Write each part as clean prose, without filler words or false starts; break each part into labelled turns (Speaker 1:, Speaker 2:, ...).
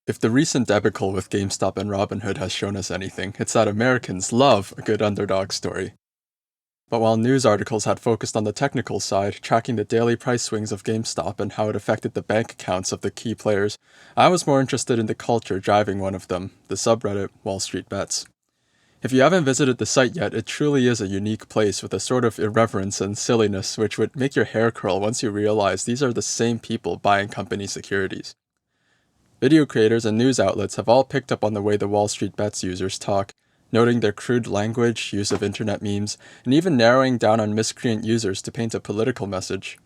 Speaker 1: If the recent debacle with GameStop and Robinhood has shown us anything, it's that Americans love a good underdog story. But while news articles had focused on the technical side, tracking the daily price swings of GameStop and how it affected the bank accounts of the key players, I was more interested in the culture driving one of them, the subreddit wallstreetbets. If you haven't visited the site yet, it truly is a unique place with a sort of irreverence and silliness which would make your hair curl once you realize these are the same people buying company securities. Video creators and news outlets have all picked up on the way the Wall Street Bets users talk, noting their crude language, use of internet memes, and even narrowing down on miscreant users to paint a political message.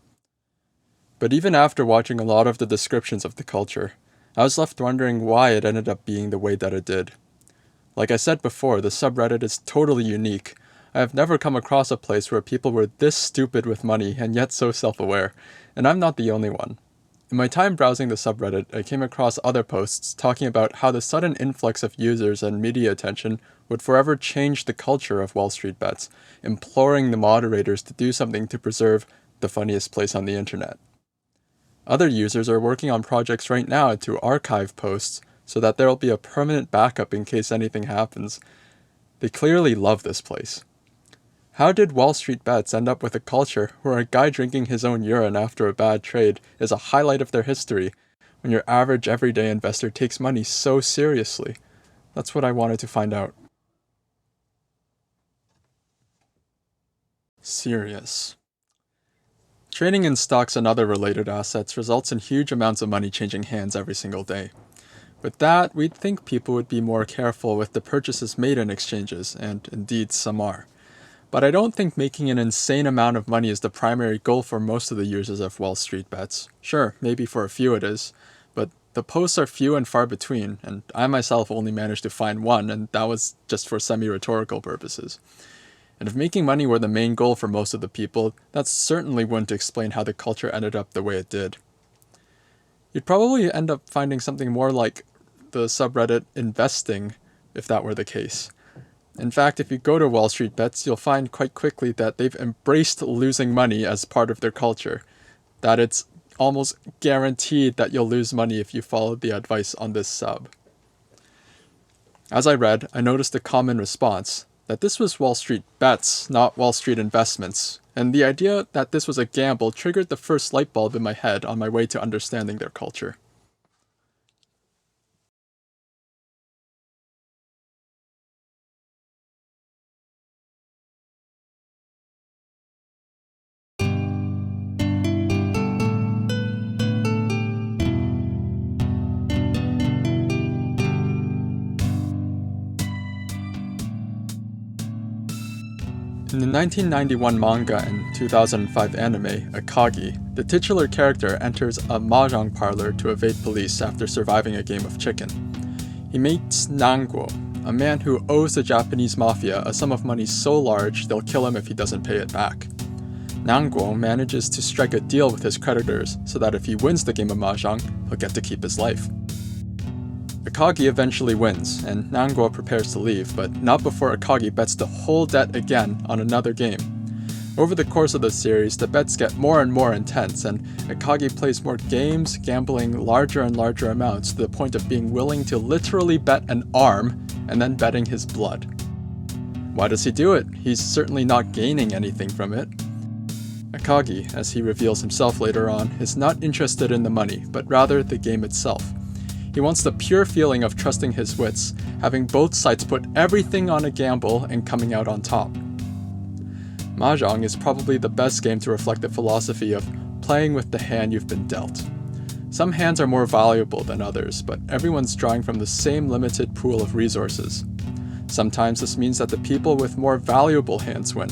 Speaker 1: But even after watching a lot of the descriptions of the culture, I was left wondering why it ended up being the way that it did. Like I said before, the subreddit is totally unique. I have never come across a place where people were this stupid with money and yet so self-aware, and I'm not the only one. In my time browsing the subreddit, I came across other posts talking about how the sudden influx of users and media attention would forever change the culture of Wall Street Bets, imploring the moderators to do something to preserve the funniest place on the internet. Other users are working on projects right now to archive posts so that there will be a permanent backup in case anything happens. They clearly love this place. How did Wall Street Bets end up with a culture where a guy drinking his own urine after a bad trade is a highlight of their history, when your average everyday investor takes money so seriously? That's what I wanted to find out. Serious. Trading in stocks and other related assets results in huge amounts of money changing hands every single day. With that, we'd think people would be more careful with the purchases made in exchanges, and indeed some are. But I don't think making an insane amount of money is the primary goal for most of the users of Wall Street Bets. Sure, maybe for a few it is, but the posts are few and far between, and I myself only managed to find one, and that was just for semi-rhetorical purposes. And if making money were the main goal for most of the people, that certainly wouldn't explain how the culture ended up the way it did. You'd probably end up finding something more like the subreddit investing if that were the case. In fact, if you go to Wall Street Bets, you'll find quite quickly that they've embraced losing money as part of their culture. That it's almost guaranteed that you'll lose money if you follow the advice on this sub. As I read, I noticed a common response, that this was Wall Street Bets, not Wall Street Investments, and the idea that this was a gamble triggered the first light bulb in my head on my way to understanding their culture. In the 1991 manga and 2005 anime, Akagi, the titular character enters a mahjong parlor to evade police after surviving a game of chicken. He meets Nanguo, a man who owes the Japanese mafia a sum of money so large they'll kill him if he doesn't pay it back. Nanguo manages to strike a deal with his creditors so that if he wins the game of mahjong, he'll get to keep his life. Akagi eventually wins, and Nanguo prepares to leave, but not before Akagi bets the whole debt again on another game. Over the course of the series, the bets get more and more intense, and Akagi plays more games, gambling larger and larger amounts to the point of being willing to literally bet an arm and then betting his blood. Why does he do it? He's certainly not gaining anything from it. Akagi, as he reveals himself later on, is not interested in the money, but rather the game itself. He wants the pure feeling of trusting his wits, having both sides put everything on a gamble and coming out on top. Mahjong is probably the best game to reflect the philosophy of playing with the hand you've been dealt. Some hands are more valuable than others, but everyone's drawing from the same limited pool of resources. Sometimes this means that the people with more valuable hands win.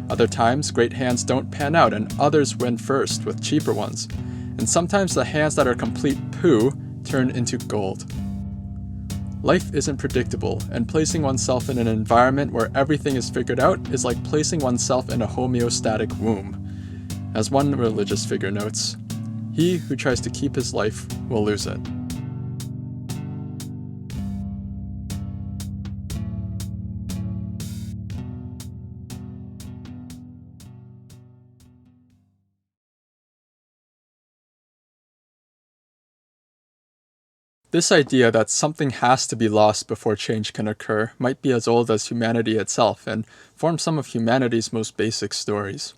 Speaker 1: Other times, great hands don't pan out and others win first with cheaper ones. And sometimes the hands that are complete poo turn into gold. Life isn't predictable, and placing oneself in an environment where everything is figured out is like placing oneself in a homeostatic womb. As one religious figure notes, he who tries to keep his life will lose it. This idea that something has to be lost before change can occur might be as old as humanity itself and form some of humanity's most basic stories.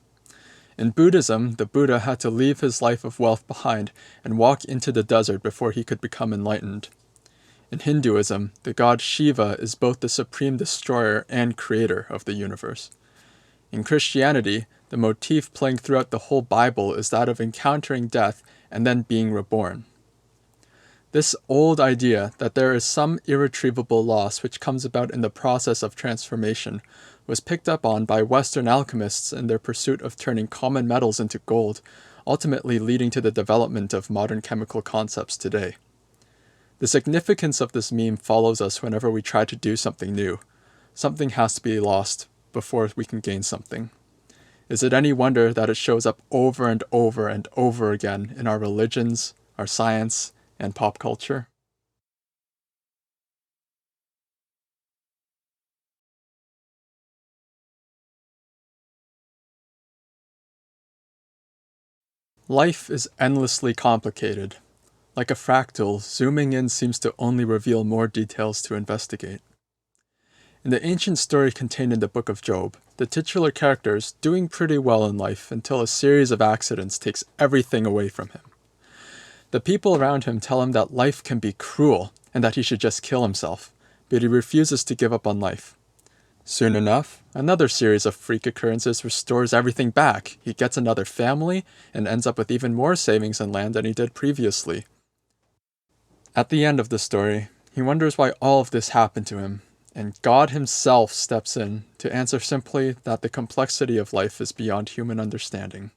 Speaker 1: In Buddhism, the Buddha had to leave his life of wealth behind and walk into the desert before he could become enlightened. In Hinduism, the god Shiva is both the supreme destroyer and creator of the universe. In Christianity, the motif playing throughout the whole Bible is that of encountering death and then being reborn. This old idea that there is some irretrievable loss which comes about in the process of transformation was picked up on by Western alchemists in their pursuit of turning common metals into gold, ultimately leading to the development of modern chemical concepts today. The significance of this meme follows us whenever we try to do something new. Something has to be lost before we can gain something. Is it any wonder that it shows up over and over and over again in our religions, our science, and pop culture? Life is endlessly complicated. Like a fractal, zooming in seems to only reveal more details to investigate. In the ancient story contained in the Book of Job, the titular character is doing pretty well in life until a series of accidents takes everything away from him. The people around him tell him that life can be cruel and that he should just kill himself, but he refuses to give up on life. Soon enough, another series of freak occurrences restores everything back. He gets another family and ends up with even more savings and land than he did previously. At the end of the story, he wonders why all of this happened to him, and God himself steps in to answer simply that the complexity of life is beyond human understanding.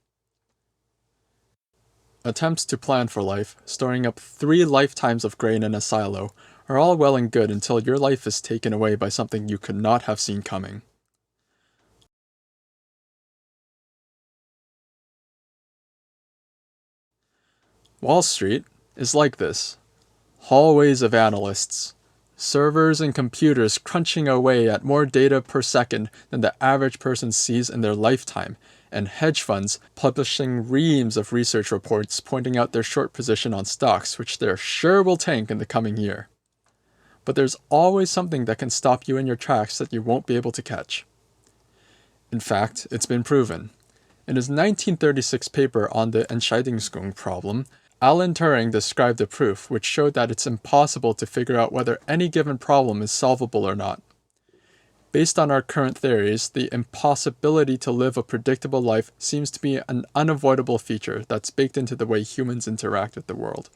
Speaker 1: Attempts to plan for life, storing up 3 lifetimes of grain in a silo, are all well and good until your life is taken away by something you could not have seen coming. Wall Street is like this. Hallways of analysts, servers and computers crunching away at more data per second than the average person sees in their lifetime, and hedge funds publishing reams of research reports pointing out their short position on stocks, which they're sure will tank in the coming year. But there's always something that can stop you in your tracks that you won't be able to catch. In fact, it's been proven. In his 1936 paper on the Entscheidungsgrund problem, Alan Turing described a proof which showed that it's impossible to figure out whether any given problem is solvable or not. Based on our current theories, the impossibility to live a predictable life seems to be an unavoidable feature that's baked into the way humans interact with the world.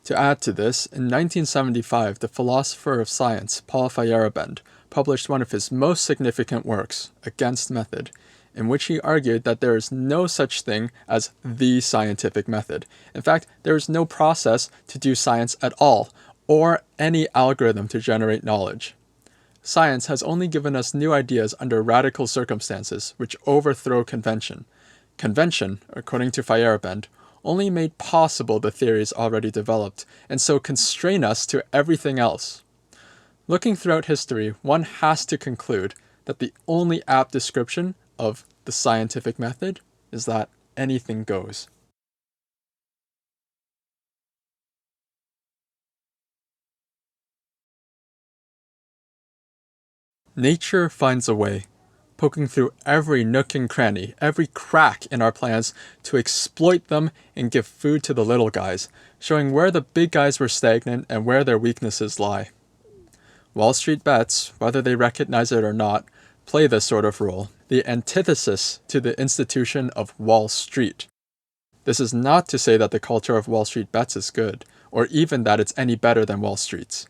Speaker 1: To add to this, in 1975, the philosopher of science, Paul Feyerabend, published one of his most significant works, Against Method, in which he argued that there is no such thing as the scientific method. In fact, there is no process to do science at all, or any algorithm to generate knowledge. Science has only given us new ideas under radical circumstances which overthrow convention. Convention, according to Feyerabend, only made possible the theories already developed, and so constrain us to everything else. Looking throughout history, one has to conclude that the only apt description of the scientific method is that anything goes. Nature finds a way, poking through every nook and cranny, every crack in our plans to exploit them and give food to the little guys, showing where the big guys were stagnant and where their weaknesses lie. Wall Street bets, whether they recognize it or not, play this sort of role, the antithesis to the institution of Wall Street. This is not to say that the culture of Wall Street bets is good, or even that it's any better than Wall Street's.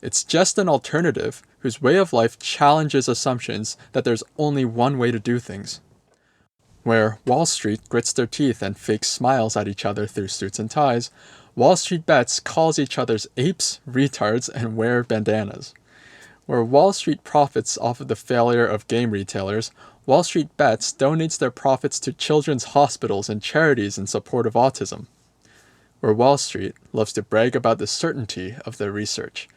Speaker 1: It's just an alternative whose way of life challenges assumptions that there's only one way to do things. Where Wall Street grits their teeth and fakes smiles at each other through suits and ties, Wall Street bets calls each other's apes, retards, and wear bandanas. Where Wall Street profits off of the failure of game retailers, Wall Street bets donates their profits to children's hospitals and charities in support of autism. Where Wall Street loves to brag about the certainty of their research,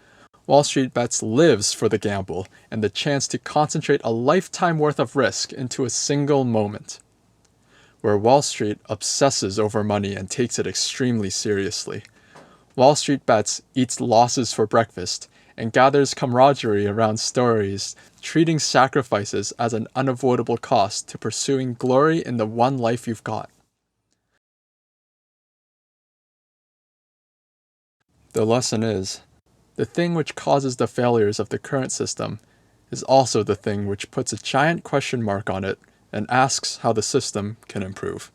Speaker 1: Wall Street bets lives for the gamble and the chance to concentrate a lifetime worth of risk into a single moment. Where Wall Street obsesses over money and takes it extremely seriously, Wall Street Bets eats losses for breakfast and gathers camaraderie around stories, treating sacrifices as an unavoidable cost to pursuing glory in the one life you've got. The lesson is, the thing which causes the failures of the current system is also the thing which puts a giant question mark on it and asks how the system can improve.